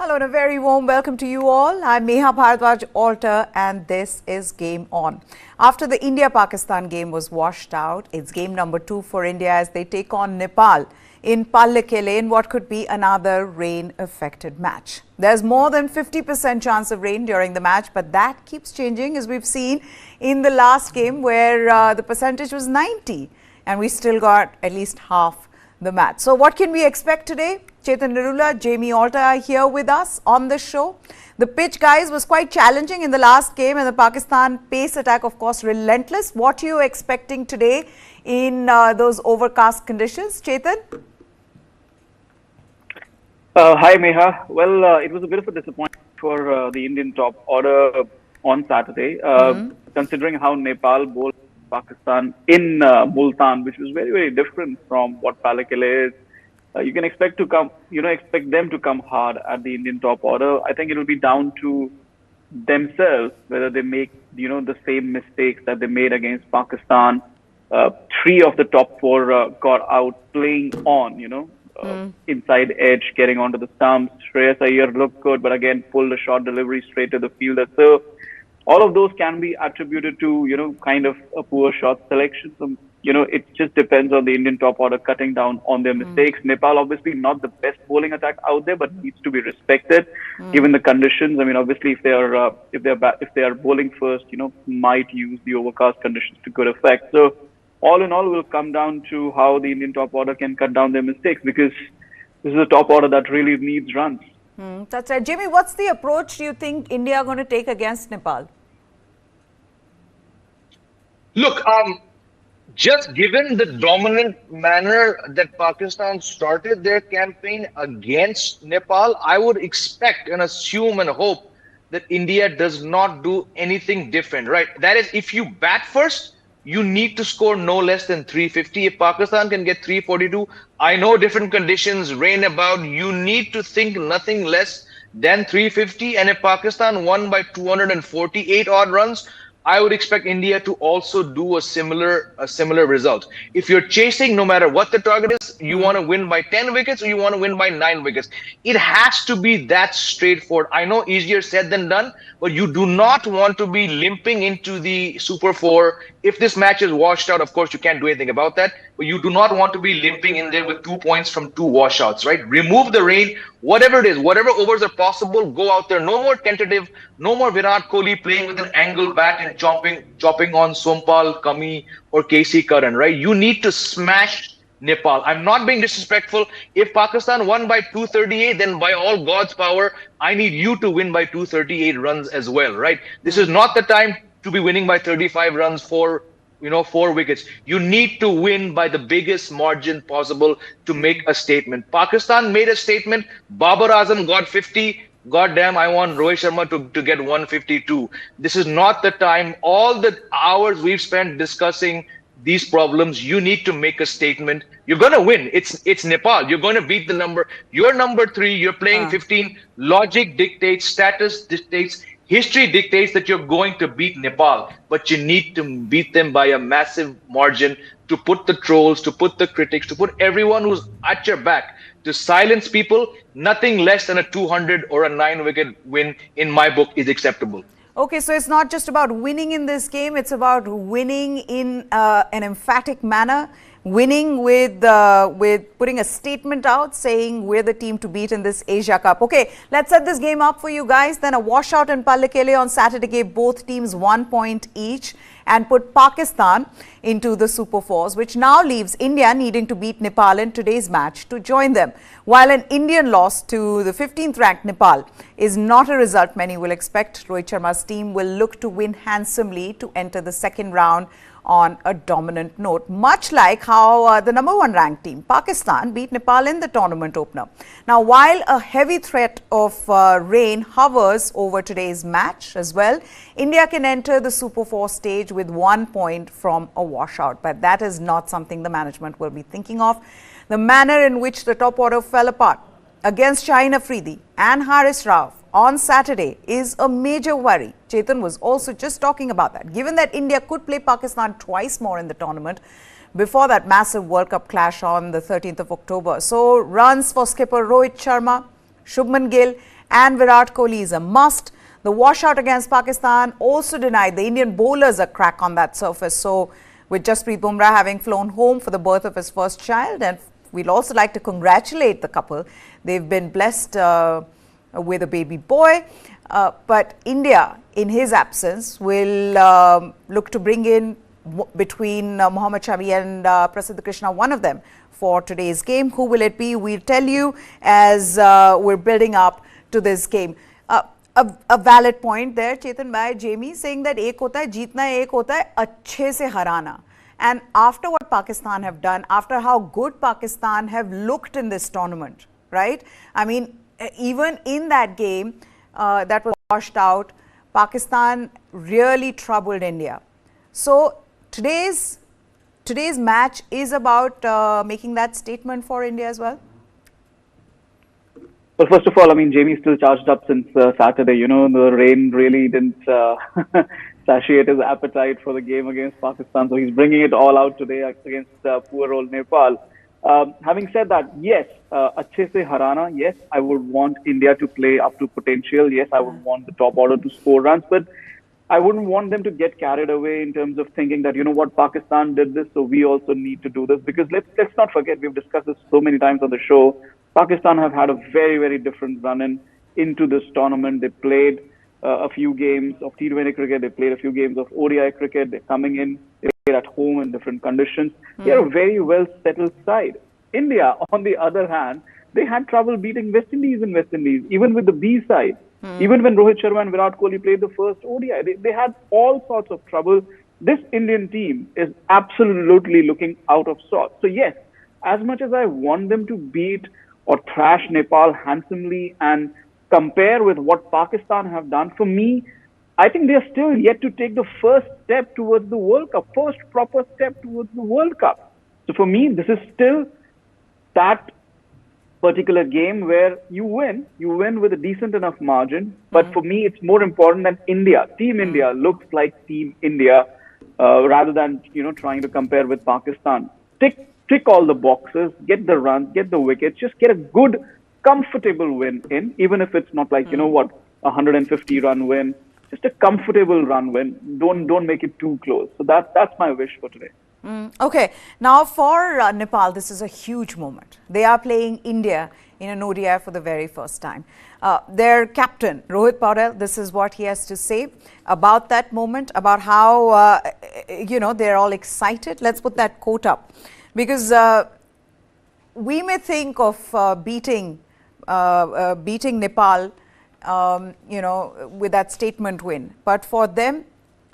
Hello and a very warm welcome to you all. I'm Neha Bharadwaj Alter and this is Game On. After the India-Pakistan game was washed out, it's game number 2 for India as they take on Nepal in Wicketkeeper in what could be another rain-affected match. There's more than 50% chance of rain during the match, but that keeps changing as we've seen in the last game where the percentage was 90 and we still got at least half the match. So what can we expect today? Chetan Nirula, Jamie Alter are here with us on the show. The pitch, guys, was quite challenging in the last game and the Pakistan pace attack, of course, relentless. What are you expecting today in those overcast conditions? Chetan? Hi, Meha. Well, it was a bit of a disappointment for the Indian top order on Saturday, considering how Nepal bowled Pakistan in Multan, which was very, very different from what Wicketkeeper is. You can expect them to come hard at the Indian top order. I think it will be down to themselves whether they make, the same mistakes that they made against Pakistan. 3 of the top 4 got out playing on, inside edge, getting onto the stumps. Shreyas Iyer looked good, but again pulled a short delivery straight to the fielder. So all of those can be attributed to, kind of a poor shot selection. So, it just depends on the Indian top order cutting down on their mistakes. Nepal, obviously, not the best bowling attack out there, but needs to be respected given the conditions. I mean, obviously, if they are bowling first, might use the overcast conditions to good effect. So, all in all, will come down to how the Indian top order can cut down their mistakes, because this is a top order that really needs runs. That's right. Jamie, what's the approach do you think India are going to take against Nepal? Look, just given the dominant manner that Pakistan started their campaign against Nepal, I would expect and assume and hope that India does not do anything different, right? That is, if you bat first, you need to score no less than 350. If Pakistan can get 342, I know different conditions, rain about, you need to think nothing less than 350. And if Pakistan won by 248 odd runs, I would expect India to also do a similar result. If you're chasing, no matter what the target is, you want to win by 10 wickets or you want to win by 9 wickets. It has to be that straightforward. I know easier said than done, but you do not want to be limping into the Super 4. If this match is washed out, of course, you can't do anything about that. But you do not want to be limping in there with 2 points from 2 washouts, right? Remove the rain, whatever it is, whatever overs are possible, go out there. No more tentative, no more Virat Kohli playing with an angled bat and chopping on Sompal, Kami, or KC Karan, right? You need to smash Nepal. I'm not being disrespectful. If Pakistan won by 238, then by all God's power, I need you to win by 238 runs as well, right? This is not the time to be winning by 35 runs for 4 wickets. You need to win by the biggest margin possible to make a statement. Pakistan made a statement. Babar Azam got 50. God damn, I want Rohit Sharma to get 152. This is not the time. All the hours we've spent discussing these problems, you need to make a statement. You're going to win. It's Nepal. You're going to beat the number. You're number 3. You're playing 15. Logic dictates, status dictates, history dictates that you're going to beat Nepal, but you need to beat them by a massive margin to put the trolls, to put the critics, to put everyone who's at your back, to silence people. Nothing less than a 200 or a 9-wicket win, in my book, is acceptable. Okay, so it's not just about winning in this game, it's about winning in an emphatic manner, winning with putting a statement out saying we're the team to beat in this Asia Cup. Okay, let's set this game up for you guys. Then a washout in Wicketkeeper on Saturday gave both teams 1 point each and put Pakistan into the Super 4s, which now leaves India needing to beat Nepal in today's match to join them. While an Indian loss to the 15th ranked Nepal is not a result many will expect, Rohit Sharma's team will look to win handsomely to enter the second round on a dominant note, much like how the number 1 ranked team, Pakistan, beat Nepal in the tournament opener. Now, while a heavy threat of rain hovers over today's match as well, India can enter the Super 4 stage with 1 point from a washout. But that is not something the management will be thinking of. The manner in which the top order fell apart against Shaheen Afridi and Haris Rauf on Saturday is a major worry. Chetan was also just talking about that. Given that India could play Pakistan twice more in the tournament before that massive World Cup clash on the 13th of October. So runs for skipper Rohit Sharma, Shubman Gill and Virat Kohli is a must. The washout against Pakistan also denied the Indian bowlers a crack on that surface. So with Jasprit Bumrah having flown home for the birth of his first child, and we'd also like to congratulate the couple. They've been blessed with a baby boy. But India, in his absence, will look to bring in between Mohammad Shami and Prasidh Krishna, one of them, for today's game. Who will it be? We'll tell you as we're building up to this game. A valid point there, Chetan by Jamie, saying that ek hota hai, jeetna hai, ek hota hai, अच्छे से harana. And after what Pakistan have done, after how good Pakistan have looked in this tournament, right? I mean, even in that game that was washed out, Pakistan really troubled India. So today's match is about making that statement for India as well. Well, first of all, I mean, Jamie's still charged up since Saturday. You know, the rain really didn't satiate his appetite for the game against Pakistan. So he's bringing it all out today against poor old Nepal. Having said that, yes, अच्छे से harana, yes, I would want India to play up to potential. Yes, I would want the top order to score runs. But I wouldn't want them to get carried away in terms of thinking that, you know what, Pakistan did this, so we also need to do this. Because let's not forget, we've discussed this so many times on the show, Pakistan have had a very, very different run-in into this tournament. They played a few games of T20 cricket. They played a few games of ODI cricket. They're coming in. They played at home in different conditions. They're a very well-settled side. India, on the other hand, they had trouble beating West Indies in West Indies, even with the B side. Even when Rohit Sharma and Virat Kohli played the first ODI, they had all sorts of trouble. This Indian team is absolutely looking out of sorts. So yes, as much as I want them to beat or thrash Nepal handsomely and compare with what Pakistan have done, for me, I think they are still yet to take the first step towards the World Cup, first proper step towards the World Cup. So for me, this is still that particular game where you win with a decent enough margin. But for me, it's more important that India, Team India, looks like Team India rather than, you know, trying to compare with Pakistan. Tick all the boxes, get the runs, get the wickets, just get a good, comfortable win in, even if it's not like, you know what, a 150-run win, just a comfortable run win. Don't make it too close. So that's my wish for today. Okay, now for Nepal, this is a huge moment. They are playing India in an ODI for the very first time. Their captain, Rohit Paudel, this is what he has to say about that moment, about how, you know, they're all excited. Let's put that quote up. Because we may think of beating Nepal, you know, with that statement win. But for them,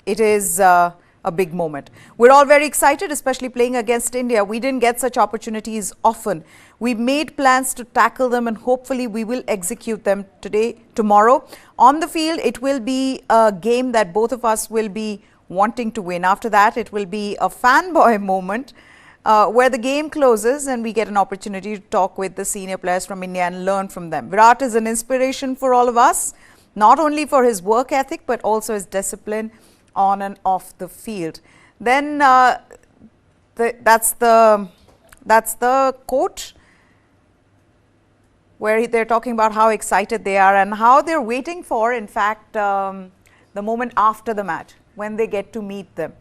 it is a big moment. We're all very excited, especially playing against India. We didn't get such opportunities often. We made plans to tackle them, and hopefully we will execute them tomorrow. On the field, it will be a game that both of us will be wanting to win. After that, it will be a fanboy moment where the game closes and we get an opportunity to talk with the senior players from India and learn from them. Virat is an inspiration for all of us, not only for his work ethic, but also his discipline on and off the field. Then that's the quote where they're talking about how excited they are and how they're waiting for, in fact, the moment after the match when they get to meet them.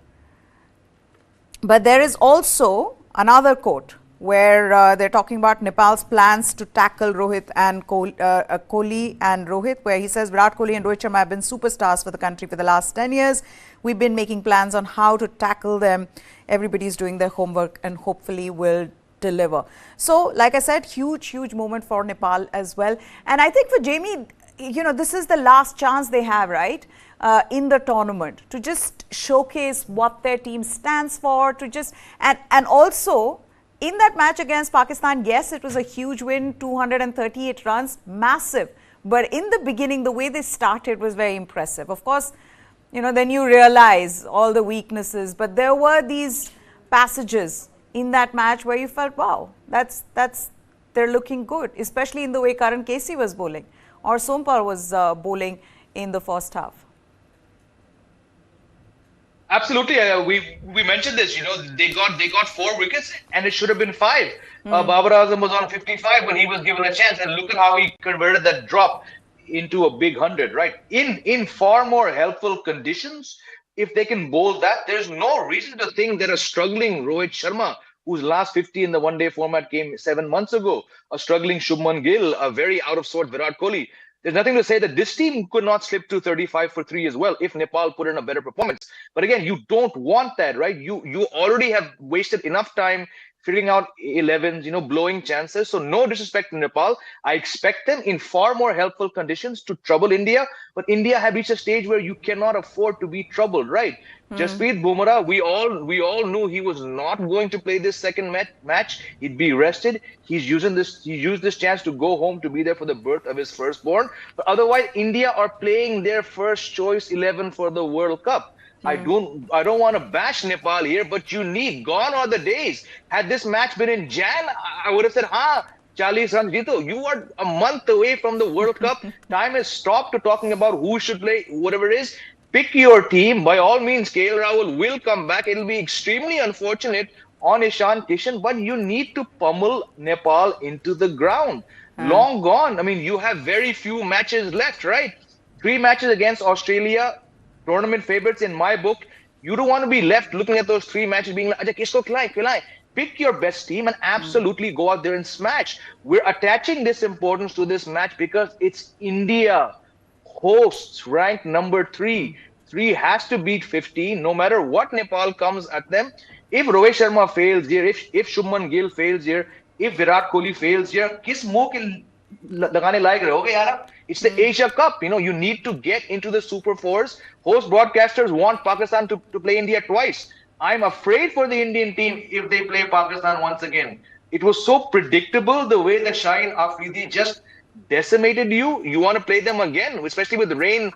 But there is also another quote where they're talking about Nepal's plans to tackle Rohit and Kohli and Rohit, where he says Virat Kohli and Rohit Sharma have been superstars for the country for the last 10 years. We've been making plans on how to tackle them. Everybody's doing their homework and hopefully will deliver. So, like I said, huge moment for Nepal as well. And I think for Jamie, you know, this is the last chance they have, right, in the tournament to just showcase what their team stands for, to just, and also, in that match against Pakistan, yes, it was a huge win, 238 runs, massive. But in the beginning, the way they started was very impressive. Of course, you know, then you realize all the weaknesses. But there were these passages in that match where you felt, wow, they're looking good, especially in the way Karan Casey was bowling or Sompal was bowling in the first half. Absolutely, we mentioned this. You know, they got 4 wickets, and it should have been 5. Babar Azam was on 55 when he was given a chance, and look at how he converted that drop. into a big 100, right? In far more helpful conditions, if they can bowl that, there's no reason to think that a struggling Rohit Sharma, whose last 50 in the one-day format came 7 months ago, a struggling Shubman Gill, a very out of sorts Virat Kohli, there's nothing to say that this team could not slip to 35 for 3 as well if Nepal put in a better performance. But again, you don't want that, right? You already have wasted enough time figuring out 11s, blowing chances. So no disrespect to Nepal. I expect them in far more helpful conditions to trouble India. But India have reached a stage where you cannot afford to be troubled, right? Jasprit Bumrah, we all knew he was not going to play this second match. He'd be rested. He used this chance to go home to be there for the birth of his firstborn. But otherwise, India are playing their first choice 11 for the World Cup. I don't want to bash Nepal here, but gone are the days. Had this match been in Jan, I would have said, Charlie San Jito, you are a month away from the World Cup. Time has stopped to talking about who should play, whatever it is. Pick your team. By all means, KL Rahul will come back. It'll be extremely unfortunate on Ishan Kishan, but you need to pummel Nepal into the ground. Long gone. I mean, you have very few matches left, right? 3 matches against Australia, tournament favorites in my book. You don't want to be left looking at those 3 matches being like, kisko khilai. Pick your best team and absolutely go out there and smash. We're attaching this importance to this match because it's India, hosts, ranked number 3. 3 has to beat 15, no matter what Nepal comes at them. If Rohit Sharma fails here, if Shubman Gill fails here, if Virat Kohli fails here, kis muh ke lagane layak rahoge yaar? It's the Asia Cup. You need to get into the Super Fours. Host broadcasters want Pakistan to play India twice. I'm afraid for the Indian team if they play Pakistan once again. It was so predictable the way that Shaheen Afridi just decimated you. You want to play them again, especially with rain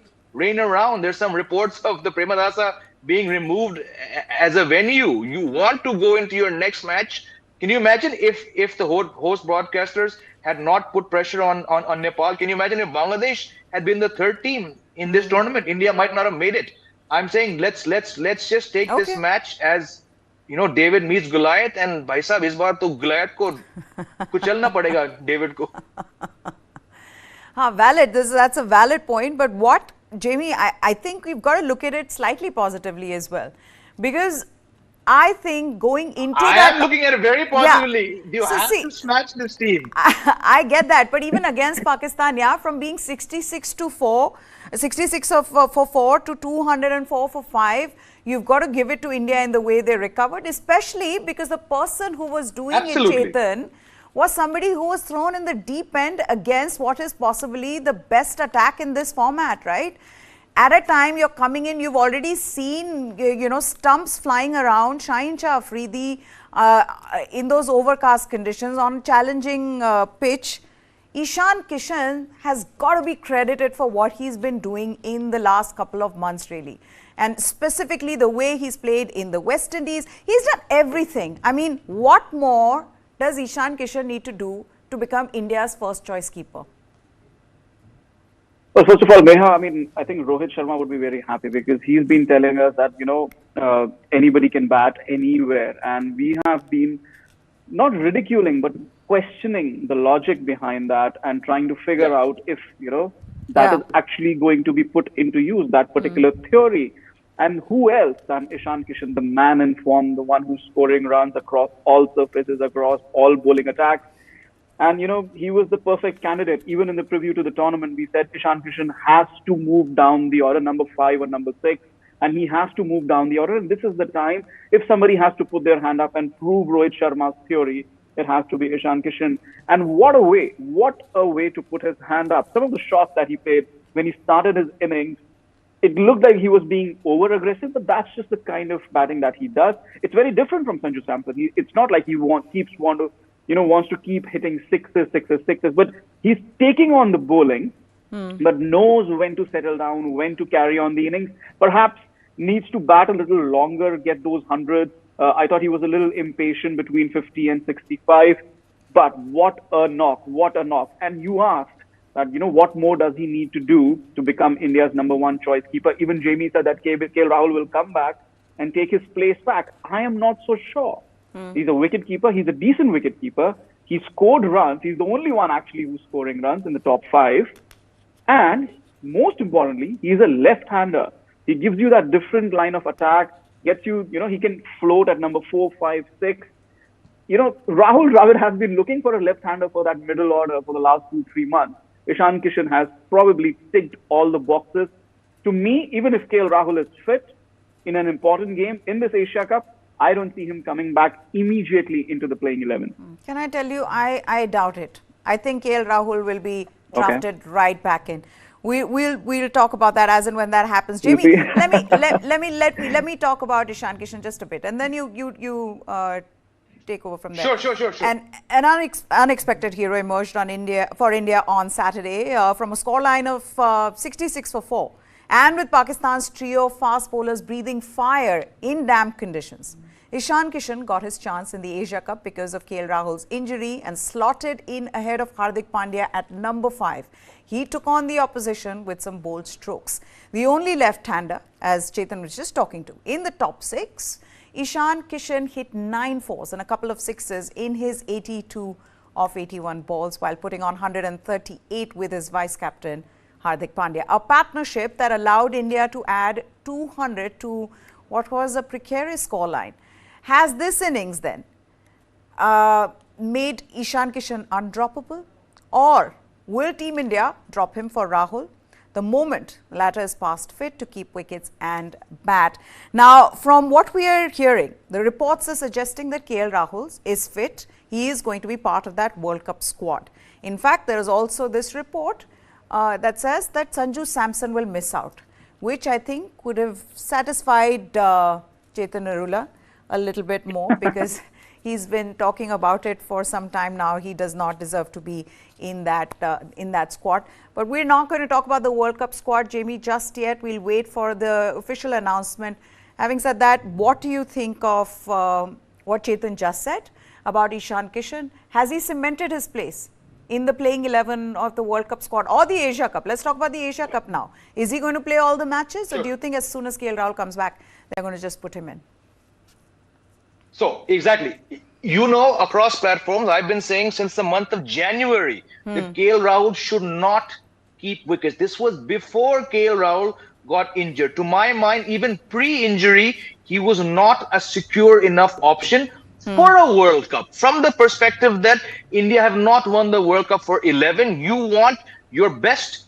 around. There's some reports of the Premadasa being removed as a venue. You want to go into your next match. Can you imagine if the host broadcasters had not put pressure on Nepal? Can you imagine if Bangladesh had been the 3rd team in this tournament? India might not have made it. I'm saying let's just take this match as David meets Goliath, and bhai sahab is baar to Goliath ko kuchalna padega David ko. Valid. That's a valid point. But what, Jamie, I think we've got to look at it slightly positively as well, because I think going into I am looking at it very positively. Yeah. You have to smash this team. I get that, but even against Pakistan, from being 66 for 4 to 204 for 5, you've got to give it to India in the way they recovered, especially because the person who was doing it, Chetan, was somebody who was thrown in the deep end against what is possibly the best attack in this format, right? At a time you're coming in, you've already seen, stumps flying around, Shaheen Afridi in those overcast conditions on challenging pitch. Ishan Kishan has got to be credited for what he's been doing in the last couple of months, really. And specifically the way he's played in the West Indies. He's done everything. I mean, what more does Ishan Kishan need to do to become India's first choice keeper? Well, first of all, Meha, I think Rohit Sharma would be very happy because he's been telling us that, anybody can bat anywhere. And we have been not ridiculing, but questioning the logic behind that and trying to figure out if, that is actually going to be put into use, that particular theory. And who else than Ishan Kishan, the man in form, the one who's scoring runs across all surfaces, across all bowling attacks. And, he was the perfect candidate. Even in the preview to the tournament, we said Ishan Kishan has to move down the order, number 5 or number 6. And he has to move down the order. And this is the time, if somebody has to put their hand up and prove Rohit Sharma's theory, it has to be Ishan Kishan. And what a way to put his hand up. Some of the shots that he played when he started his innings, it looked like he was being over-aggressive, but that's just the kind of batting that he does. It's very different from Sanju Samson. It's not like he wants to keep hitting sixes, but he's taking on the bowling, but knows when to settle down, when to carry on the innings. Perhaps needs to bat a little longer, get those hundreds. I thought he was a little impatient between 50 and 65, but what a knock. And you asked that, what more does he need to do to become India's number 1 choice keeper? Even Jamie said that KL Rahul will come back and take his place back. I am not so sure. He's a wicketkeeper. He's a decent wicketkeeper. He scored runs. He's the only one actually who's scoring runs in the top 5. And most importantly, he's a left-hander. He gives you that different line of attack, gets you, he can float at number 4, 5, 6. Rahul Dravid has been looking for a left-hander for that middle order for the last 2, 3 months. Ishan Kishan has probably ticked all the boxes. To me, even if KL Rahul is fit in an important game in this Asia Cup, I don't see him coming back immediately into the playing 11. Can I tell you, I doubt it. I think KL Rahul will be drafted right back in. We'll talk about that as and when that happens. Jamie, let me talk about Ishan Kishan just a bit, and then you take over from there. Sure. And an unexpected hero emerged for India on Saturday from a scoreline of 66 for 4. And with Pakistan's trio of fast bowlers breathing fire in damp conditions, Ishan Kishan got his chance in the Asia Cup because of KL Rahul's injury and slotted in ahead of Hardik Pandya at number 5. He took on the opposition with some bold strokes. The only left-hander, as Chetan was just talking to, in the top 6, Ishan Kishan hit 9 fours and a couple of sixes in his 82 of 81 balls while putting on 138 with his vice-captain Hardik Pandya. A partnership that allowed India to add 200 to what was a precarious scoreline. Has this innings then made Ishan Kishan undroppable, or will Team India drop him for Rahul the moment the latter is past fit to keep wickets and bat? Now, from what we are hearing, the reports are suggesting that KL Rahul is fit. He is going to be part of that World Cup squad. In fact, there is also this report that says that Sanju Samson will miss out, which I think would have satisfied Chetan Narula a little bit more because he's been talking about it for some time now. He does not deserve to be in that squad. But we're not going to talk about the World Cup squad, Jamie, just yet. We'll wait for the official announcement. Having said that, what do you think of what Chetan just said about Ishan Kishan? Has he cemented his place in the playing 11 of the World Cup squad or the Asia Cup? Let's talk about the Asia Cup now. Is he going to play all the matches, or do you think as soon as KL Rahul comes back, they're going to just put him in? So, exactly. Across platforms, I've been saying since the month of January that KL Rahul should not keep wickets. This was before KL Rahul got injured. To my mind, even pre-injury, he was not a secure enough option for a World Cup. From the perspective that India have not won the World Cup for 11, you want your best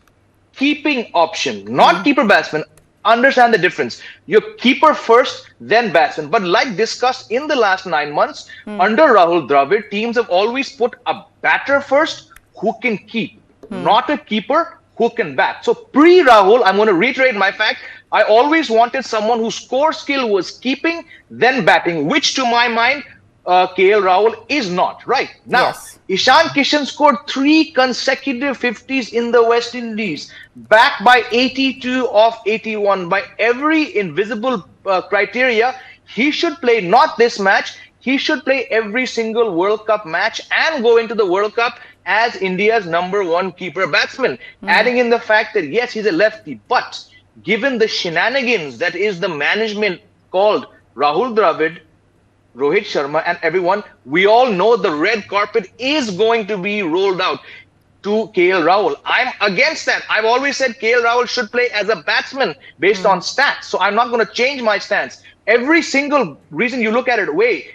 keeping option, not keeper batsman. Understand the difference. Your keeper first, then batsman. But like discussed in the last 9 months, under Rahul Dravid, teams have always put a batter first who can keep, not a keeper who can bat. So pre-Rahul, I'm going to reiterate my fact, I always wanted someone whose core skill was keeping, then batting, which to my mind, KL Rahul is not. Right. Now, yes. Ishan Kishan scored 3 consecutive 50s in the West Indies, backed by 82 of 81. By every invisible criteria, he should play not this match, he should play every single World Cup match and go into the World Cup as India's #1 keeper batsman. Adding in the fact that, yes, he's a lefty, but given the shenanigans that is the management called Rahul Dravid, Rohit Sharma and everyone, we all know the red carpet is going to be rolled out to KL Rahul. I'm against that. I've always said KL Rahul should play as a batsman based on stats. So I'm not going to change my stance. Every single reason you look at it,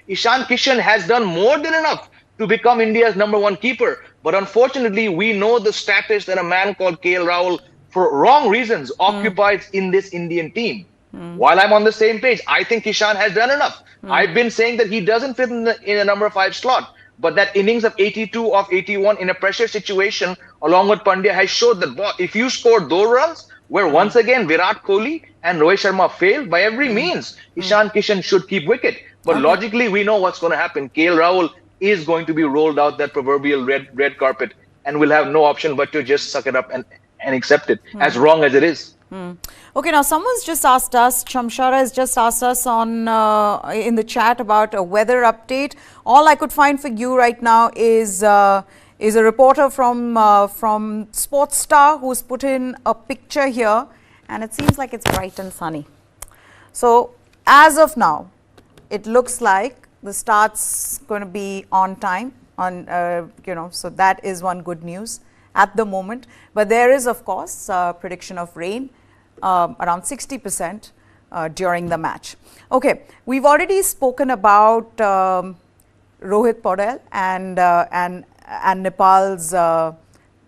Ishan Kishan has done more than enough to become India's #1 keeper. But unfortunately, we know the status that a man called KL Rahul, for wrong reasons, occupies in this Indian team. While I'm on the same page, I think Ishan has done enough. I've been saying that he doesn't fit in a number 5 slot, but that innings of 82 of 81 in a pressure situation along with Pandya has showed that if you score those runs, where once again Virat Kohli and Rohit Sharma failed, by every means, Ishan Kishan should keep wicket. But logically, we know what's going to happen. KL Rahul is going to be rolled out that proverbial red carpet and will have no option but to just suck it up and accept it, as wrong as it is. Okay, now someone's just asked us, Shamshara has just asked us on in the chat about a weather update. All I could find for you right now is a reporter from Sports Star who's put in a picture here, and it seems like it's bright and sunny. So as of now, it looks like the start's going to be on time. So that is one good news. at the moment. But there is, of course, prediction of rain around 60% during the match. Okay, we've already spoken about Rohit Paudel and Nepal's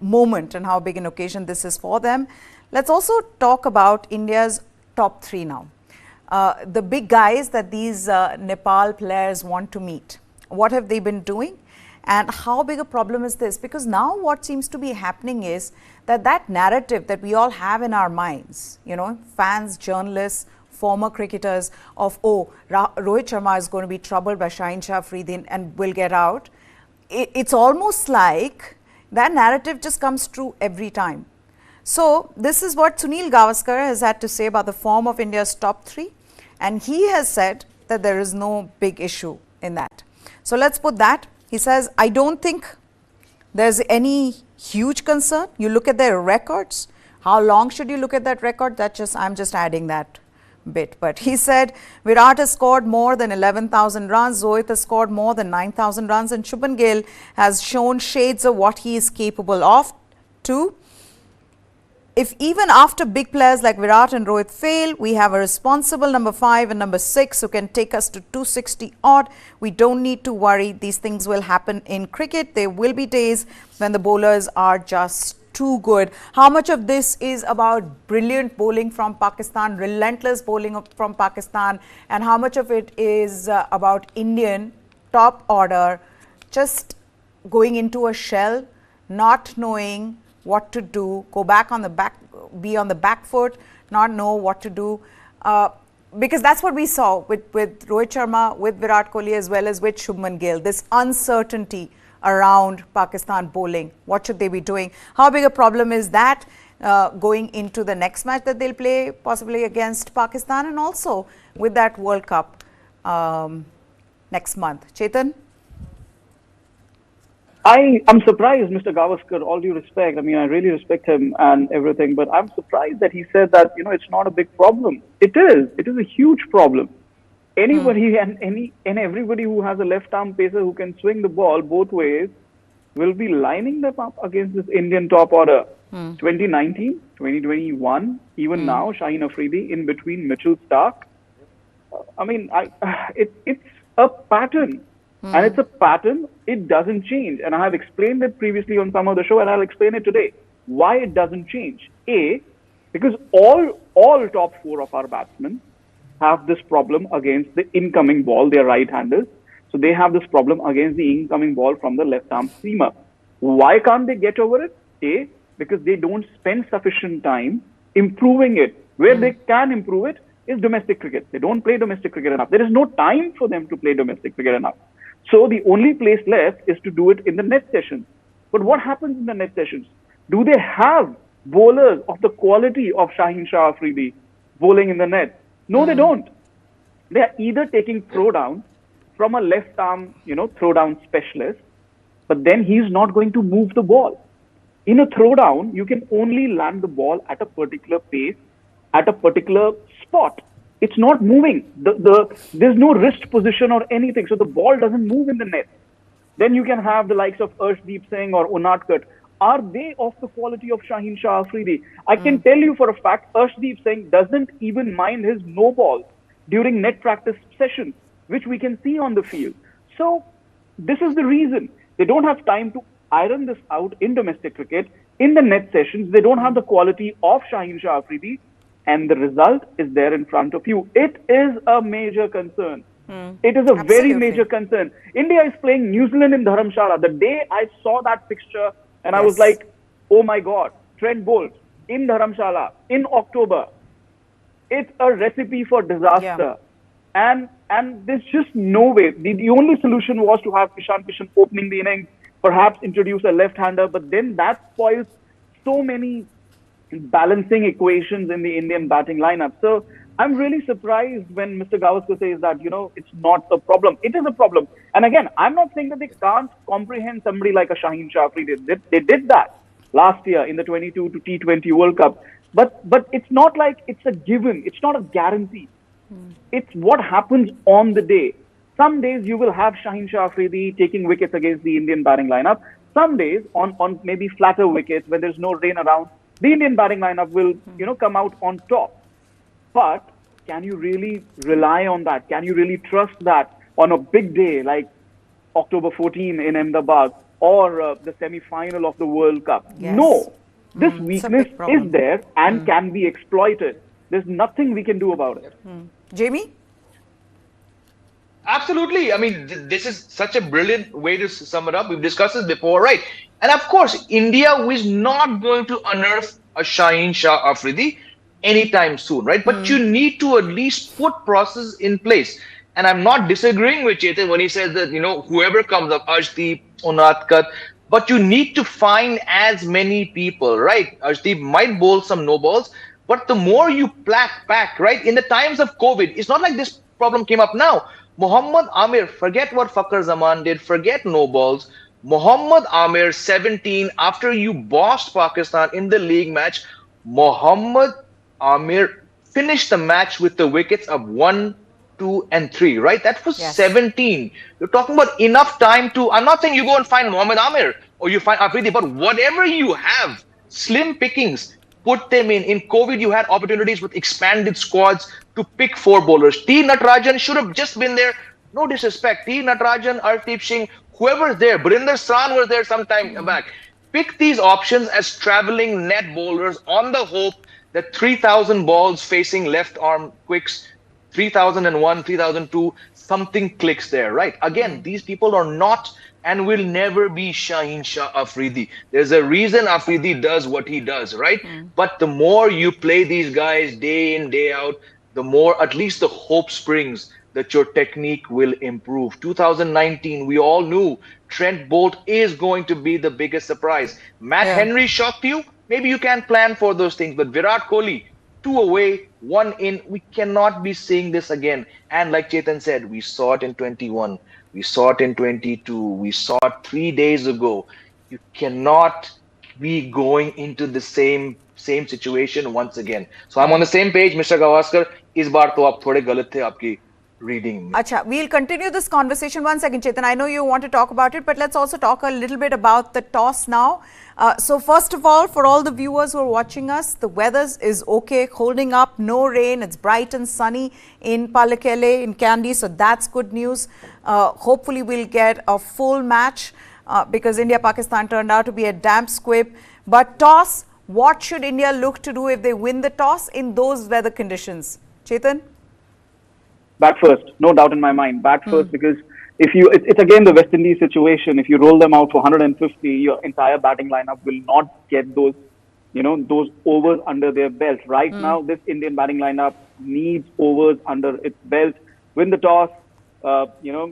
moment and how big an occasion this is for them. Let's also talk about India's top three now. The big guys that these Nepal players want to meet. What have they been doing? And how big a problem is this? Because now what seems to be happening is that narrative that we all have in our minds, you know, fans, journalists, former cricketers of, oh, Rohit Sharma is going to be troubled by Shaheen Shah Afridi and will get out. It's almost like that narrative just comes true every time. So this is what Sunil Gavaskar has had to say about the form of India's top three. And he has said that there is no big issue in that. So let's put that. He says, I don't think there's any huge concern. You look at their records. How long should you look at that record? I'm just adding that bit. But he said, Virat has scored more than 11,000 runs. Rohit has scored more than 9,000 runs. And Shubman Gill has shown shades of what he is capable of too. If even after big players like Virat and Rohit fail, we have a responsible number 5 and number 6 who can take us to 260 odd. We don't need to worry. These things will happen in cricket. There will be days when the bowlers are just too good. How much of this is about brilliant bowling from Pakistan, relentless bowling from Pakistan, and how much of it is about Indian top order just going into a shell, not knowing what to do, go back on the back, be on the back foot, not know what to do, because that's what we saw with Rohit Sharma, with Virat Kohli, as well as with Shubman Gill, this uncertainty around Pakistan bowling. What should they be doing? How big a problem is that going into the next match that they'll play, possibly against Pakistan, and also with that World Cup next month? Chetan? I'm surprised, Mr. Gavaskar, all due respect. I mean, I really respect him and everything, but I'm surprised that he said that, you know, it's not a big problem. It is. It is a huge problem. Anybody and everybody who has a left-arm pacer who can swing the ball both ways will be lining them up against this Indian top order. 2019, 2021, even now, Shaheen Afridi in between Mitchell Starc. I mean, it's a pattern. And it's a pattern, it doesn't change. And I have explained it previously on some of the show, and I'll explain it today. Why it doesn't change? A, because all top 4 of our batsmen have this problem against the incoming ball. They are right-handers. So they have this problem against the incoming ball from the left-arm seamer. Why can't they get over it? A, because they don't spend sufficient time improving it. Where they can improve it is domestic cricket. They don't play domestic cricket enough. There is no time for them to play domestic cricket enough. So the only place left is to do it in the net sessions. But what happens in the net sessions? Do they have bowlers of the quality of Shaheen Shah Afridi bowling in the net? No, they don't. They are either taking throwdown from a left arm, you know, throwdown specialist, but then he's not going to move the ball. In a throwdown, you can only land the ball at a particular pace, at a particular spot. It's not moving. There's no wrist position or anything, so the ball doesn't move in the net. Then you can have the likes of Arshdeep Singh or Unadkat. Are they of the quality of Shaheen Shah Afridi? I can tell you for a fact, Arshdeep Singh doesn't even mind his no balls during net practice sessions, which we can see on the field. So this is the reason. They don't have time to iron this out in domestic cricket. In the net sessions, they don't have the quality of Shaheen Shah Afridi. And the result is there in front of you. It is a major concern. It is a very major concern. India is playing New Zealand in Dharamshala. The day I saw that fixture and I was like, oh my God, Trent Bolt in Dharamshala in October. It's a recipe for disaster. And there's just no way. The only solution was to have Ishan Kishan opening the innings, perhaps introduce a left-hander, but then that spoils so many balancing equations in the Indian batting lineup. So I'm really surprised when Mr. Gavaskar says that, you know, it's not a problem. It is a problem. And again, I'm not saying that they can't comprehend somebody like a Shaheen Shah Afridi. They did that last year in the 22 to T20 World Cup. But it's not like it's a given. It's not a guarantee. It's what happens on the day. Some days you will have Shaheen Shah Afridi taking wickets against the Indian batting lineup. some days on maybe flatter wickets when there's no rain around, the Indian batting lineup will, come out on top. But can you really rely on that? Can you really trust that on a big day like October 14 in Ahmedabad or the semi-final of the World Cup? Yes. No. This weakness is there and can be exploited. There's nothing we can do about it. Jamie? Absolutely. I mean, this is such a brilliant way to sum it up. We've discussed this before, right? And of course, India is not going to unearth a Shaheen Shah Afridi anytime soon, right? But you need to at least put process in place. And I'm not disagreeing with Chetan when he says that, whoever comes up, Arshdeep, Unatkat, but you need to find as many people, right? Arshdeep might bowl some no balls, but the more you pack, right? In the times of COVID, it's not like this problem came up now. Mohammad Amir, forget what Fakhar Zaman did, forget no balls. Mohammad Amir, 17, after you bossed Pakistan in the league match, Mohammad Amir finished the match with the wickets of 1, 2, and 3, right? That was 17. You're talking about enough time to, I'm not saying you go and find Mohammad Amir or you find Afridi, but whatever you have, slim pickings, put them in. In COVID, you had opportunities with expanded squads to pick 4 bowlers. T. Natarajan should have just been there. No disrespect. T. Natarajan, Arshdeep Singh, whoever's there. Barinder Sran was there some time back. Pick these options as traveling net bowlers on the hope that 3,000 balls facing left arm quicks, 3,001, 3,002, something clicks there, right? Again, these people are not and will never be Shaheen Shah Afridi. There's a reason Afridi does what he does, right? But the more you play these guys day in, day out, the more at least the hope springs that your technique will improve. 2019, we all knew Trent Bolt is going to be the biggest surprise. Matt Henry shocked you? Maybe you can plan for those things, but Virat Kohli, 2 away, 1 in, we cannot be seeing this again. And like Chetan said, we saw it in 21, we saw it in 22, we saw it 3 days ago. You cannot be going into the same situation once again. So I'm on the same page, Mr. Gavaskar. Is baar to aap thode galat the aapki reading. Acha, we'll continue this conversation. One second, Chetan. I know you want to talk about it, but let's also talk a little bit about the toss now. So first of all, for all the viewers who are watching us, the weather is okay, holding up, no rain. It's bright and sunny in Pallekele, in Kandy, so that's good news. Hopefully, we'll get a full match because India-Pakistan turned out to be a damp squib. But toss, what should India look to do if they win the toss in those weather conditions? Chetan? Bat first, no doubt in my mind. Bat first, because it's again the West Indies situation. If you roll them out for 150, your entire batting lineup will not get those, those overs under their belt. Right now, this Indian batting lineup needs overs under its belt. Win the toss,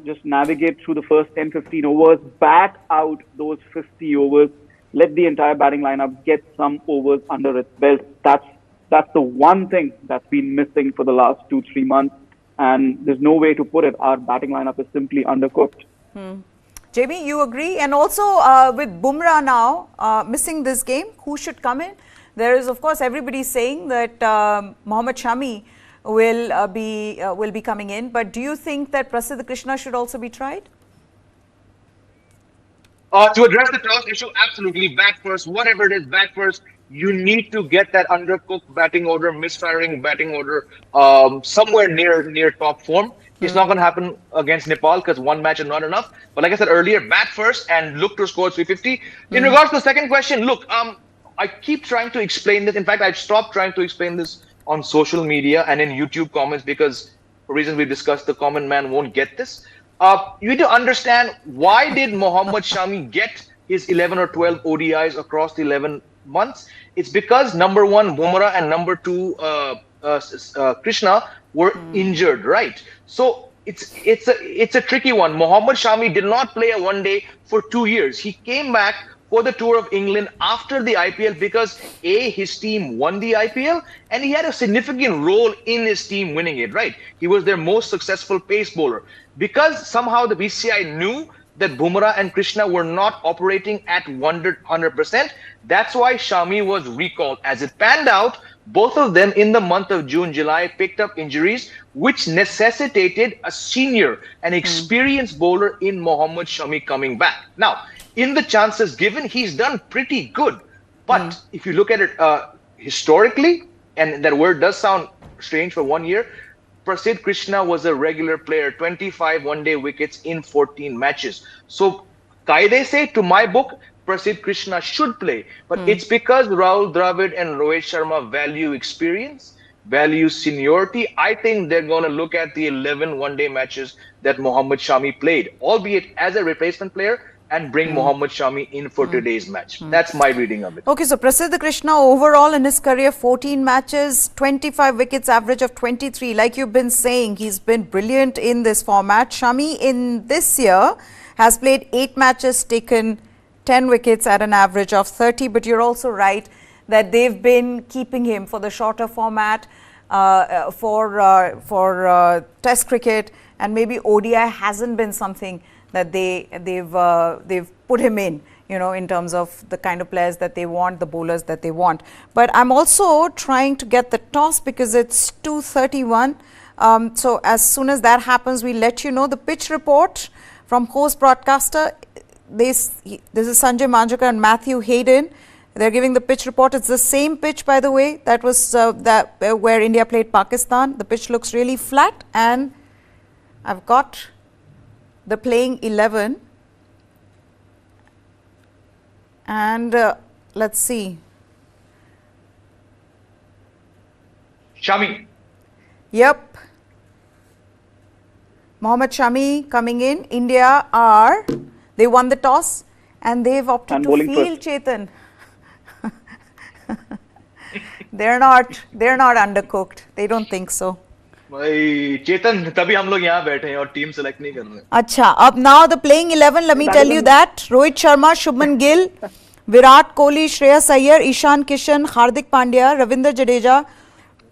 just navigate through the first 10, 15 overs, bat out those 50 overs. Let the entire batting lineup get some overs under its belt. That's the one thing that's been missing for the last 2-3 months. And there's no way to put it. Our batting lineup is simply undercooked. Jamie, you agree? And also with Bumrah now missing this game, who should come in? There is, of course, everybody saying that Mohammad Shami will be coming in. But do you think that Prasidh Krishna should also be tried? To address the toss issue, absolutely. Bat first, whatever it is, bat first. You need to get that undercooked batting order, misfiring batting order, somewhere near top form. It's not going to happen against Nepal because one match is not enough. But like I said earlier, bat first and look to score 350. In regards to the second question, look, I keep trying to explain this. In fact, I've stopped trying to explain this on social media and in YouTube comments because for reasons we discussed, the common man won't get this. You need to understand, why did Mohammad Shami get his 11 or 12 ODIs across the 11 months? It's because number 1, Bumrah, and number 2, Krishna were injured, right? So it's a tricky one. Mohammad Shami did not play a one-day for 2 years. He came back for the Tour of England after the IPL because his team won the IPL and he had a significant role in his team winning it, right? He was their most successful pace bowler. Because somehow the BCI knew that Bumrah and Krishna were not operating at 100%. That's why Shami was recalled. As it panned out, both of them in the month of June, July picked up injuries, which necessitated a senior, an experienced bowler in Mohammad Shami coming back. Now, in the chances given, he's done pretty good. But if you look at it historically, and that word does sound strange for 1 year, Prasidh Krishna was a regular player, 25 one-day wickets in 14 matches. So, Kaide say, to my book, Prasidh Krishna should play. But it's because Rahul Dravid and Rohit Sharma value experience, value seniority. I think they're going to look at the 11 one-day matches that Mohammad Shami played, albeit as a replacement player, and bring Mohammad Shami in for today's match. That's my reading of it. Okay, so Prasidh Krishna overall in his career, 14 matches, 25 wickets, average of 23. Like you've been saying, he's been brilliant in this format. Shami in this year has played 8 matches, taken 10 wickets at an average of 30. But you're also right that they've been keeping him for the shorter format, for Test cricket, and maybe ODI hasn't been something that they've put him in, in terms of the kind of players that they want, the bowlers that they want. But I'm also trying to get the toss because it's 2:31. So as soon as that happens, we'll let you know. The pitch report from host broadcaster. This is Sanjay Manjrekar and Matthew Hayden. They're giving the pitch report. It's the same pitch, by the way, that was where India played Pakistan. The pitch looks really flat, and I've got the playing 11, and let's see. Shami. Yep. Mohammad Shami coming in. India they won the toss and they've opted to field, Chetan. They're not undercooked. They don't think so. Chetan, तभी हम लोग यहाँ बैठे हैं और team select नहीं कर रहे. अच्छा, अब now the playing 11, let me tell you that Rohit Sharma, Shubman Gill, Virat Kohli, Shreyas Iyer, Ishan Kishan, Hardik Pandya, Ravindra Jadeja.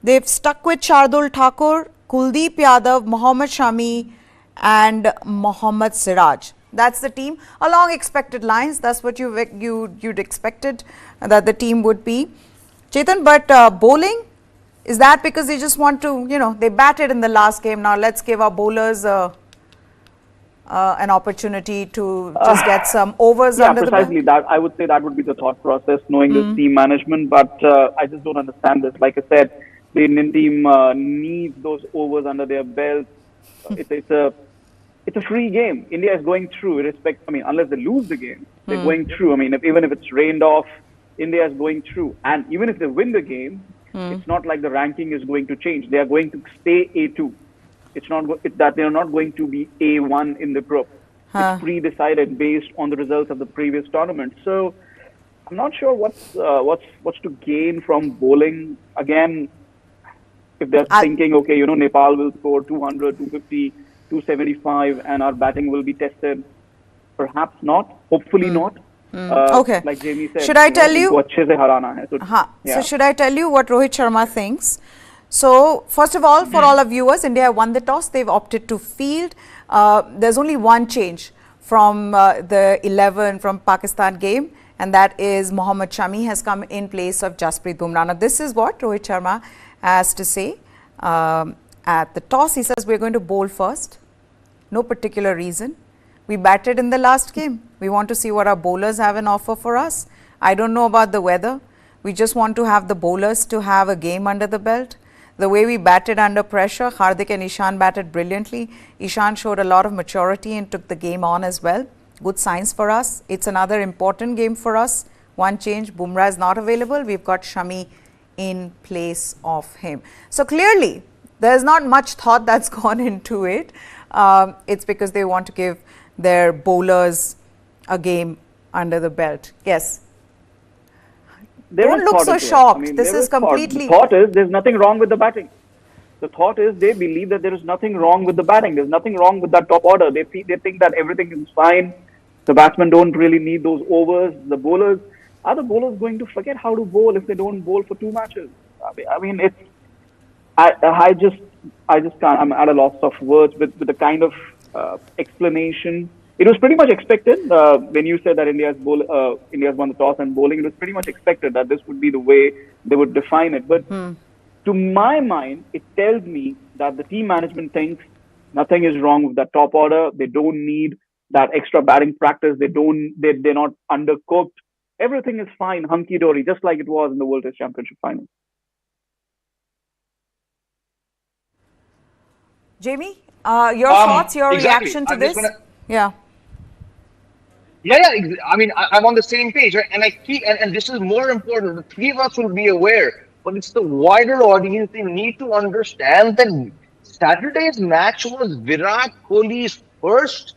They've stuck with Shardul Thakur, Kuldeep Yadav, Mohammad Shami and Mohammad Siraj. That's the team along expected lines. That's what you'd expected that the team would be. Chetan, but bowling, is that because they just want to, they batted in the last game. Now let's give our bowlers an opportunity to just get some overs under the belt? Precisely that. I would say that would be the thought process, knowing this team management. But I just don't understand this. Like I said, the Indian team needs those overs under their belt. It's a free game. India is going through, unless they lose the game, they're going through. Even if it's rained off, India is going through. And even if they win the game, it's not like the ranking is going to change. They are going to stay A2. It's that they are not going to be A1 in the group. It's pre-decided based on the results of the previous tournament. So I'm not sure what's to gain from bowling. Again, if they're thinking, okay, Nepal will score 200, 250, 275, and our batting will be tested. Perhaps not. Hopefully not. Okay. Like Jamie said, should I tell you? So should I tell you what Rohit Sharma thinks? So first of all, for all our viewers, India won the toss. They've opted to field. There's only one change from the 11 from Pakistan game, and that is Mohammad Shami has come in place of Jasprit Bumrah. Now this is what Rohit Sharma has to say. At the toss, he says, we're going to bowl first. No particular reason. We batted in the last game. We want to see what our bowlers have an offer for us. I don't know about the weather. We just want to have the bowlers to have a game under the belt. The way we batted under pressure, Hardik and Ishan batted brilliantly. Ishan showed a lot of maturity and took the game on as well. Good signs for us. It's another important game for us. One change, Bumrah is not available. We've got Shami in place of him. So clearly, there's not much thought that's gone into it. It's because they want to give their bowlers a game under the belt. Yes. Don't look so shocked. This is completely... The thought is there's nothing wrong with the batting. The thought is they believe that there is nothing wrong with the batting. There's nothing wrong with that top order. They think that everything is fine. The batsmen don't really need those overs. Are the bowlers going to forget how to bowl if they don't bowl for 2 matches? I just can't. I'm at a loss of words with the kind of explanation. It was pretty much expected when you said that India's won the toss and bowling. It was pretty much expected that this would be the way they would define it. But to my mind, it tells me that the team management thinks nothing is wrong with that top order. They don't need that extra batting practice. They're not undercooked. Everything is fine, hunky dory, just like it was in the World Test Championship final. Jamie, your thoughts, your Exactly. reaction to this? Yeah. Yeah. I mean, I'm on the same page, right? And I keep, and this is more important. The three of us will be aware, but it's the wider audience. They need to understand that Saturday's match was Virat Kohli's first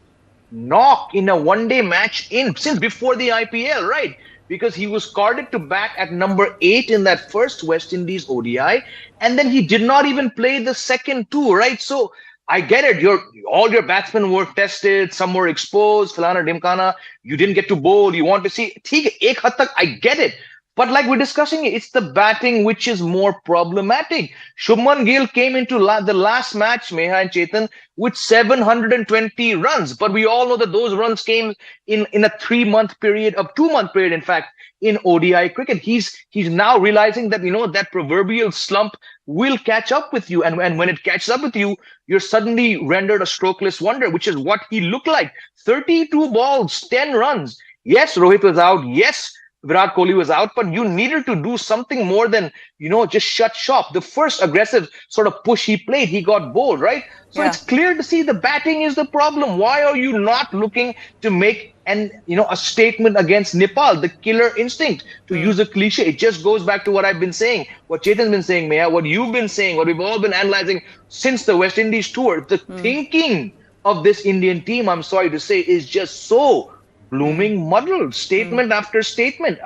knock in a one-day match in since before the IPL, right? Because he was carded to bat at number 8 in that first West Indies ODI, and then he did not even play the second two, right? So I get it. All your batsmen were tested, some were exposed, Filana Dimkana, you didn't get to bowl, you want to see. Ek had tak, I get it. But like we're discussing, it's the batting which is more problematic. Shubman Gill came into the last match, Meha and Chetan, with 720 runs. But we all know that those runs came in a 3-month period, a 2-month period, in fact, in ODI cricket. He's now realizing that, that proverbial slump will catch up with you. And when it catches up with you, you're suddenly rendered a strokeless wonder, which is what he looked like. 32 balls, 10 runs. Yes, Rohit was out. Yes, Virat Kohli was out, but you needed to do something more than, just shut shop. The first aggressive sort of push he played, he got bowled, right? So It's clear to see the batting is the problem. Why are you not looking to make a statement against Nepal, the killer instinct, to use a cliche? It just goes back to what I've been saying, what Chetan's been saying, Meha, what you've been saying, what we've all been analyzing since the West Indies tour. The thinking of this Indian team, I'm sorry to say, is just so blooming muddled, statement after statement.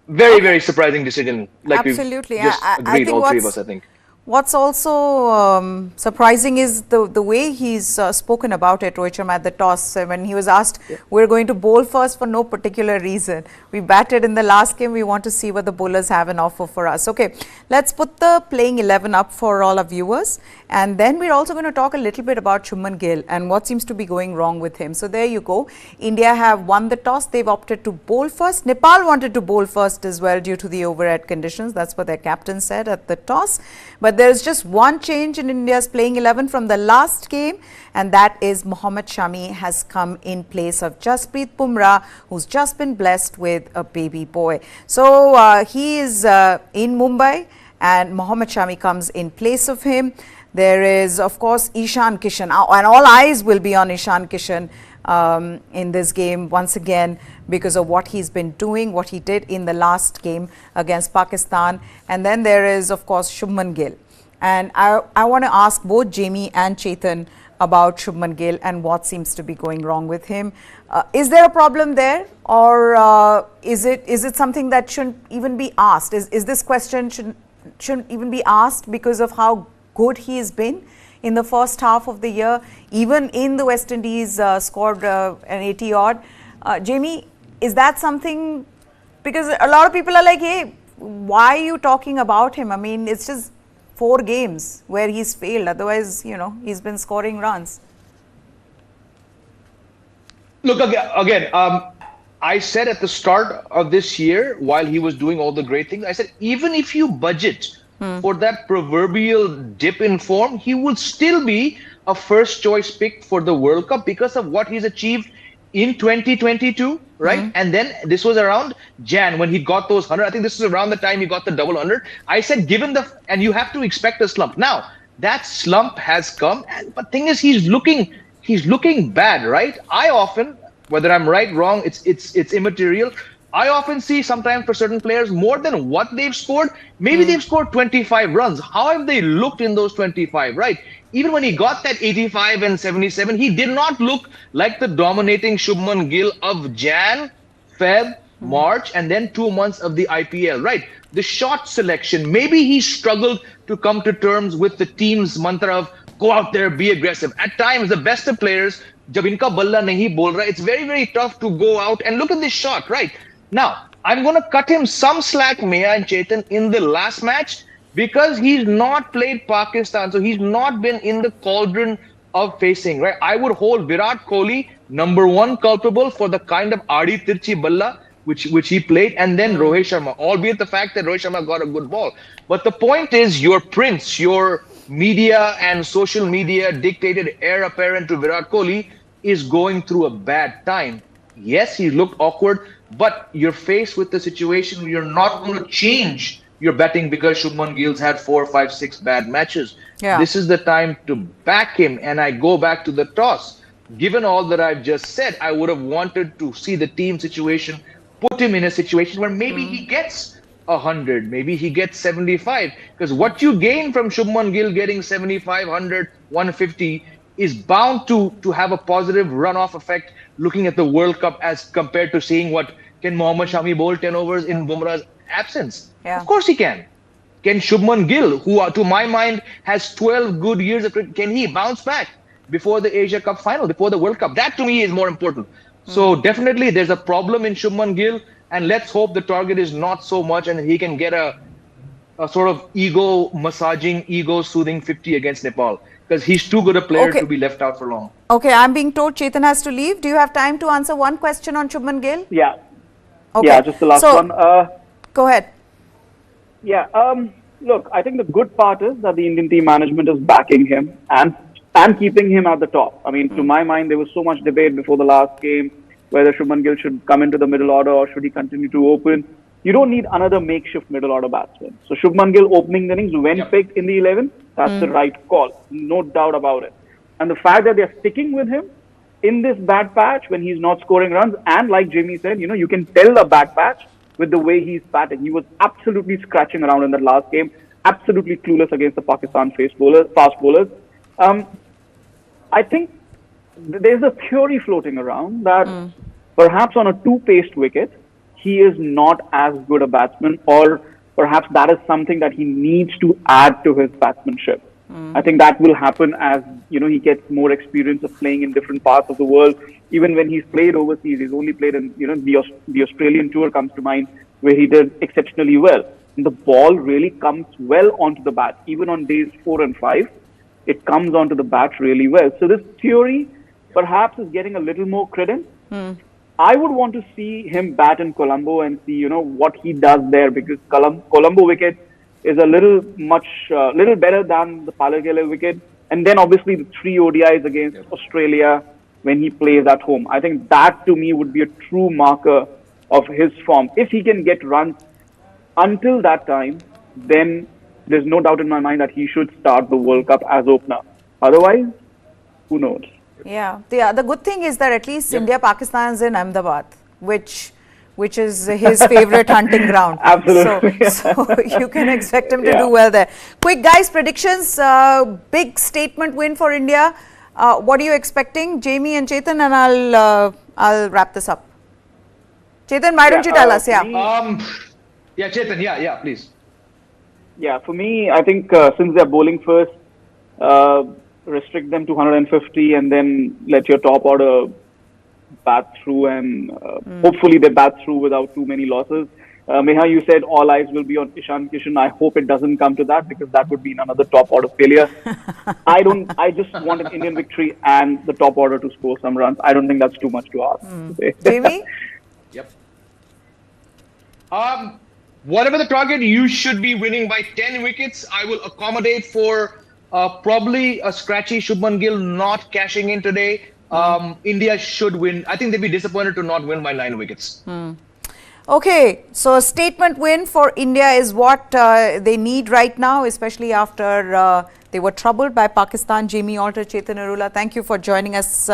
Very, very surprising decision. Like absolutely. We've just agreed, all three of us, I think. What's also surprising is the way he's spoken about it, Rohit Sharma, at the toss. When he was asked, we're going to bowl first for no particular reason. We batted in the last game. We want to see what the bowlers have an offer for us. Okay, let's put the playing 11 up for all our viewers. And then we're also going to talk a little bit about Shubman Gill and what seems to be going wrong with him. So there you go. India have won the toss. They've opted to bowl first. Nepal wanted to bowl first as well due to the overhead conditions. That's what their captain said at the toss. But there is just one change in India's playing 11 from the last game, and that is Mohammad Shami has come in place of Jasprit Bumrah, who's just been blessed with a baby boy. So he is in Mumbai, and Mohammad Shami comes in place of him. There is, of course, Ishan Kishan, and all eyes will be on Ishan Kishan in this game once again because of what he's been doing, what he did in the last game against Pakistan. And then there is, of course, Shubman Gill. And I want to ask both Jamie and Chetan about Shubman Gill and what seems to be going wrong with him. Is there a problem there, or is it something that shouldn't even be asked? Is this question shouldn't even be asked because of how good he has been in the first half of the year? Even in the West Indies scored an 80 odd. Jamie, is that something? Because a lot of people are like, hey, why are you talking about him? I mean, it's just 4 games where he's failed. Otherwise, he's been scoring runs. Look, again, I said at the start of this year, while he was doing all the great things, I said, even if you budget for that proverbial dip in form, he would still be a first choice pick for the World Cup because of what he's achieved in 2022, right? And then this was around Jan when he got those 100. I think this is around the time he got the double 100. I said, and you have to expect a slump. Now, that slump has come, but thing is, he's looking bad, right? I often, whether I'm right, wrong, it's immaterial. I often see sometimes for certain players more than what they've scored. Maybe they've scored 25 runs. How have they looked in those 25, right? Even when he got that 85 and 77, he did not look like the dominating Shubman Gill of Jan, Feb, March, and then 2 months of the IPL, right? The shot selection, maybe he struggled to come to terms with the team's mantra of go out there, be aggressive. At times, the best of players, jab inka balla nahi bol raha, it's very, very tough to go out and look at this shot, right? Now, I'm going to cut him some slack, Meha and Chetan, in the last match because he's not played Pakistan. So he's not been in the cauldron of facing, right? I would hold Virat Kohli #1 culpable for the kind of Adi Tirchi Balla which he played, and then Rohit Sharma, albeit the fact that Rohit Sharma got a good ball. But the point is, your prince, your media and social media dictated heir apparent to Virat Kohli is going through a bad time. Yes, he looked awkward, but you're faced with the situation where you're not going to change your betting because Shubman Gill's had 4, 5, 6 bad matches. Yeah. This is the time to back him. And I go back to the toss. Given all that I've just said, I would have wanted to see the team situation, put him in a situation where maybe he gets 100, maybe he gets 75. Because what you gain from Shubman Gill getting 75, 100, 150 is bound to have a positive runoff effect looking at the World Cup as compared to seeing what can Mohammad Shami bowl 10 overs in Bumrah's absence. Yeah. Of course he can. Can Shubman Gill, who to my mind has 12 good years of cricket, can he bounce back before the Asia Cup final, before the World Cup? That to me is more important. So definitely there's a problem in Shubman Gill, and let's hope the target is not so much and he can get a sort of ego massaging, ego soothing 50 against Nepal, because he's too good a player to be left out for long. Okay, I'm being told Chetan has to leave. Do you have time to answer one question on Shubman Gill? Yeah. Okay. Yeah, just the last one. Go ahead. Yeah. Look, I think the good part is that the Indian team management is backing him and keeping him at the top. I mean, to my mind, there was so much debate before the last game whether Shubman Gill should come into the middle order or should he continue to open. You don't need another makeshift middle order batsman. So Shubman Gill opening innings when picked in the 11, that's the right call. No doubt about it. And the fact that they're sticking with him in this bad patch when he's not scoring runs, and like Jamie said, you can tell the bad patch with the way he's batting. He was absolutely scratching around in that last game, absolutely clueless against the Pakistan fast bowlers. I think there's a theory floating around that perhaps on a two-paced wicket, he is not as good a batsman, or perhaps that is something that he needs to add to his batsmanship. I think that will happen as he gets more experience of playing in different parts of the world. Even when he's played overseas, he's only played in the Australian tour comes to mind, where he did exceptionally well. And the ball really comes well onto the bat, even on days 4 and 5. It comes onto the bat really well. So this theory perhaps is getting a little more credence. I would want to see him bat in Colombo and see, what he does there, because Colombo wicket is a little better than the Palagele wicket. And then obviously the 3 ODIs against Australia when he plays at home. I think that to me would be a true marker of his form. If he can get runs until that time, then there's no doubt in my mind that he should start the World Cup as opener. Otherwise, who knows? Yeah. The good thing is that at least India-Pakistan is in Ahmedabad, which is his favorite hunting ground. Absolutely. So you can expect him to do well there. Quick, guys, predictions. Big statement win for India. What are you expecting, Jamie and Chetan? And I'll wrap this up. Chetan, why don't you tell us? Chetan, please. Yeah, for me, I think since they're bowling first, restrict them to 150 and then let your top order bat through, and hopefully they bat through without too many losses. Meha, you said all eyes will be on Ishan Kishan. I hope it doesn't come to that, because that would be another top order failure. I just want an Indian victory and the top order to score some runs. I don't think that's too much to ask. Jamie? Yep. Whatever the target, you should be winning by 10 wickets. I will accommodate for probably a scratchy Shubman Gill not cashing in today. India should win. I think they'd be disappointed to not win by 9 wickets. Okay, so a statement win for India is what they need right now, especially after they were troubled by Pakistan. Jamie Alter, Chetan Arula, thank you for joining us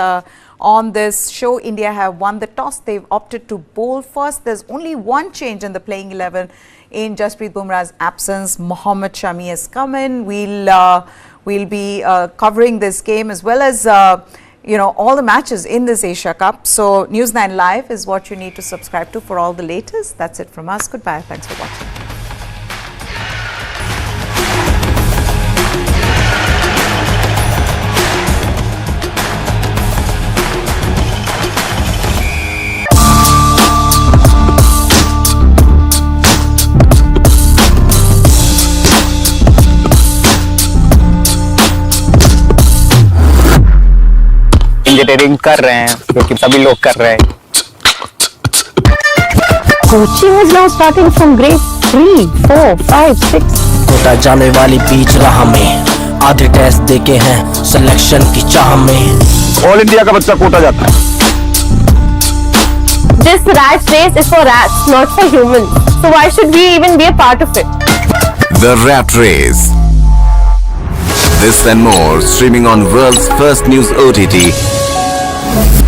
on this show. India have won the toss. They've opted to bowl first. There's only one change in the playing 11 in Jasprit Bumrah's absence. Mohammad Shami has come in. We'll be covering this game as well as all the matches in this Asia Cup. So News 9 Live is what you need to subscribe to for all the latest. That's it from us. Goodbye. Thanks for watching. Engineering कर रहे हैं, जो कि सभी लोग कर रहे हैं. Coaching is now starting from grade 3, 4, 5, 6. होता जाने वाली बीच राह में आधे टेस्ट देके हैं सिलेक्शन की चाह में. ऑल इंडिया का बच्चा कोटा जाता है. This rat race is for rats, not for humans. So why should we even be a part of it? The Rat Race. This and more streaming on world's first news OTT,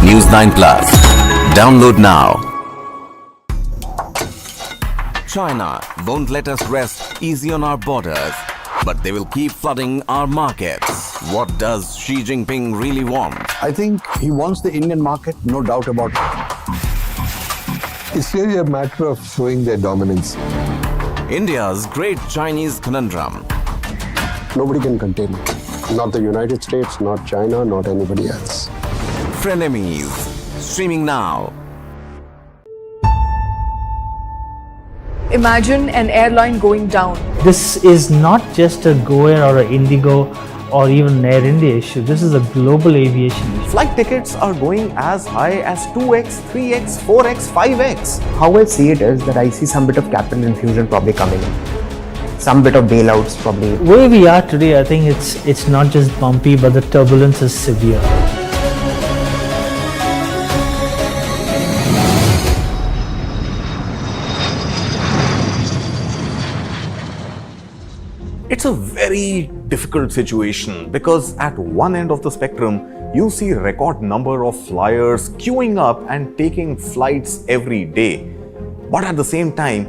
News 9 Plus. Download now. China won't let us rest easy on our borders, but they will keep flooding our markets. What does Xi Jinping really want? I think he wants the Indian market, no doubt about it. It's really a matter of showing their dominance. India's great Chinese conundrum. Nobody can contain it. Not the United States, not China, not anybody else. Frenemies. Streaming now. Imagine an airline going down. This is not just a Go Air or an Indigo or even Air India issue. This is a global aviation issue. Flight tickets are going as high as 2x, 3x, 4x, 5x. How I see it is that I see some bit of capital infusion probably coming in. Some bit of bailouts probably. Where we are today, I think it's not just bumpy, but the turbulence is severe. It's a very difficult situation because at one end of the spectrum, you see record number of flyers queuing up and taking flights every day. But at the same time,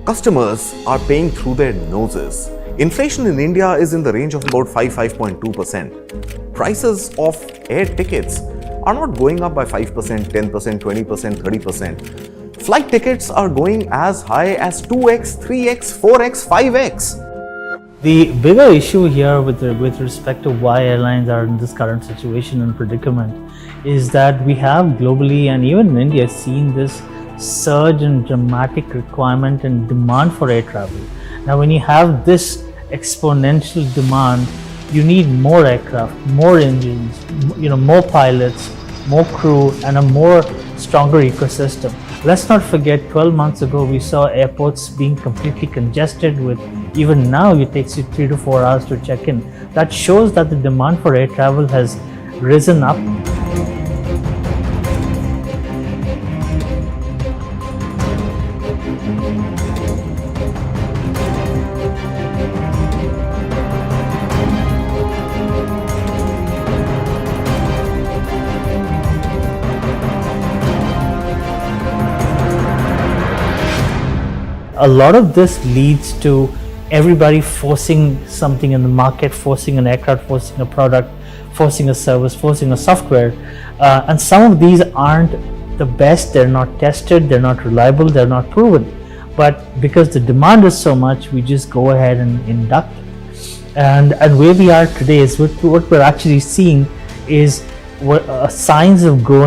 customers are paying through their noses. Inflation in India is in the range of about 5.2%. Prices of air tickets are not going up by 5%, 10%, 20%, 30%. Flight tickets are going as high as 2x, 3x, 4x, 5x. The bigger issue here with respect to why airlines are in this current situation and predicament is that we have globally and even in India seen this surge in dramatic requirement and demand for air travel. Now when you have this exponential demand, you need more aircraft, more engines, more pilots, more crew and a more stronger ecosystem. Let's not forget 12 months ago we saw airports being completely congested with, even now it takes you 3 to 4 hours to check in. That shows that the demand for air travel has risen up. A lot of this leads to everybody forcing something in the market, forcing an aircraft, forcing a product, forcing a service, forcing a software. And some of these aren't the best, they're not tested, they're not reliable, they're not proven. But because the demand is so much, we just go ahead and induct it. And where we are today is what we're actually seeing is signs of growing